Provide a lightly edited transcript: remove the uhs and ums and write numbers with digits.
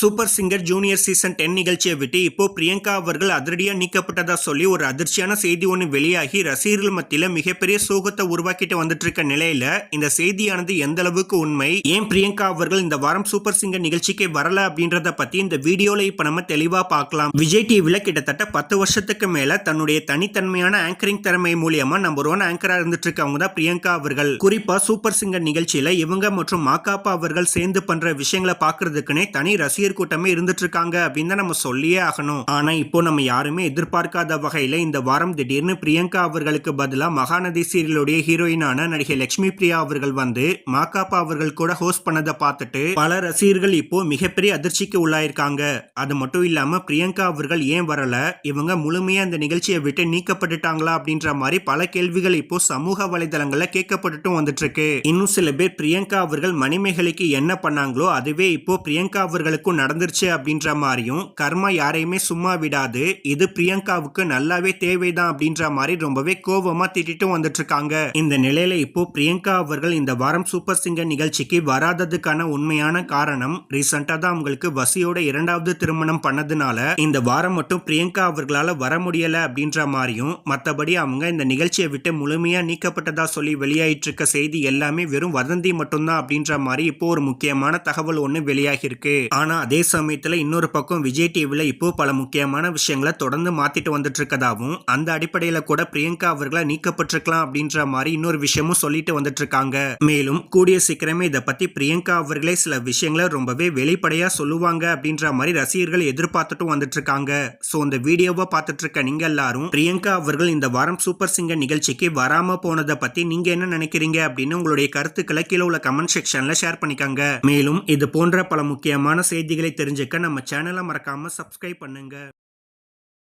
Super singer junior season 10 நிகழ்ச்சியை விட்டு இப்போ பிரியங்கா அவர்கள் அதிரடியா நீக்கப்பட்டதா சொல்லி ஒரு அதிர்ச்சியான செய்தி ஒன்று வெளியாகி ரசிகர்கள் மத்தியில மிகப்பெரிய சோகத்தை உருவாக்கிட்டு வந்துட்டு இருக்க நிலையில இந்த செய்தியானது எந்த அளவுக்கு உண்மை, ஏன் பிரியங்கா அவர்கள் இந்த வாரம் சூப்பர் சிங்கர் நிகழ்ச்சிக்கு வரல அப்படின்றத பத்தி இந்த வீடியோல இப்ப நம்ம தெளிவா பார்க்கலாம். விஜய் டிவில கிட்டத்தட்ட 10 வருஷத்துக்கு மேல தன்னுடைய தனித்தன்மையான ஆங்கரிங் திறமை மூலியமா நம்பர் 1 ஆங்கரா இருந்துட்டு இருக்கவங்க தான் பிரியங்கா அவர்கள். குறிப்பா சூப்பர் சிங்கர் நிகழ்ச்சியில இவங்க மற்றும் மாகாப்பா அவர்கள் சேர்ந்து பண்ற விஷயங்களை பாக்குறதுக்குன்னே தனி ரசிகர் கூட்டமே இருந்துட்டு இருக்காங்க அப்படின்னு நம்ம சொல்லியே ஆகணும். ஆனா இப்போ நம்ம யாருமே எதிர்பார்க்காத வகையில இந்த வாரம் திடீர்னு பிரியங்கா அவர்களுக்கு பதிலா மகாநதி சீரியலுடைய ஹீரோயினான நடிகை லட்சுமி பிரியா அவர்கள் வந்து மாகாப்பா அவர்கள் கூட ஹோஸ்ட் பண்ணதை பார்த்துட்டு பல ரசிகர்கள் இப்போ மிகப்பெரிய அதிர்ச்சிக்கு உள்ளாயிருக்காங்க. அது மட்டும் இல்லாம பிரியங்கா அவர்கள் ஏன் வரல, இவங்க முழுமையா இந்த நிகழ்ச்சியை விட்டு நீக்கப்பட்டுட்டாங்களா அப்படின்ற மாதிரி பல கேள்விகள் இப்போ சமூக வலைதளங்கள்ல கேட்கப்பட்டுட்டும் வந்துட்டு இருக்கு. இன்னும் சில பேர் பிரியங்கா அவர்கள் மணிமேகலைக்கு என்ன பண்ணாங்களோ அதுவே இப்போ பிரியங்கா அவர்களுக்கு நடந்துருச்சு அப்படின்ற மாதிரியும், கர்மா யாரையுமே சும்மா விடாது, இது பிரியங்காவுக்கு நல்லாவே தேவைதான் அப்படின்ற மாதிரி ரொம்பவே கோபமா திட்டிட்டு வந்துட்டு இருக்காங்க. இந்த நிலையில இப்போ பிரியங்கா அவர்கள் இந்த வாரம் சூப்பர் சிங்கர் நிகழ்ச்சிக்கு வராததுக்கான உண்மையான காரணம் ரீசெண்டா தான் அவங்களுக்கு வசியோட 2வது திருமணம் பண்ணதுனால இந்த வாரம் மட்டும் பிரியங்கா அவர்களால வர முடியல அப்படின்ற மாதிரியும், மற்றபடி அவங்க இந்த நிகழ்ச்சியை விட்டு முழுமையா நீக்கப்பட்டதா சொல்லி வெளியாயிட்டு இருக்க செய்தி எல்லாமே வெறும் வதந்தி மட்டும்தான் அப்படின்ற மாதிரி இப்போ ஒரு முக்கியமான தகவல் ஒன்று வெளியாகி இருக்கு. ஆனா அதே சமயத்துல இன்னொரு பக்கம் விஜய் டிவில இப்போ பல முக்கியமான விஷயங்களை தொடர்ந்து மாத்திட்டு வந்துட்டு இருக்கதாவும், அந்த அடிப்படையில கூட பிரியங்கா அவர்களை நீக்கப்பட்டிருக்கலாம் அப்படின்ற மாதிரி இன்னொரு விஷயமும் சொல்லிட்டு வந்துட்டு இருக்காங்க. மேலும் கூடிய சீக்கிரமே இதை பத்தி பிரியங்கா அவர்களே சில விஷயங்களை ரொம்பவே வெளிப்படையா சொல்லுவாங்க அப்படின்ற மாதிரி ரசிகர்கள் எதிர்பார்த்துட்டும் வந்துட்டு இருக்காங்க. சோ இந்த வீடியோவை பார்த்துட்டு இருக்க நீங்க எல்லாரும் பிரியங்கா அவர்கள் இந்த வாரம் சூப்பர் சிங்கர் நிகழ்ச்சிக்கு வராம போனதை பத்தி நீங்க என்ன நினைக்கிறீங்க அப்படின்னு உங்களுடைய கருத்துக்களை கீழே உள்ள கமெண்ட் செக்ஷன்ல ஷேர் பண்ணிக்கோங்க. மேலும் இது போன்ற பல முக்கியமான செய்திகளை தெரிஞ்சுக்க நம்ம சேனலை மறக்காம சப்ஸ்கிரைப் பண்ணுங்க.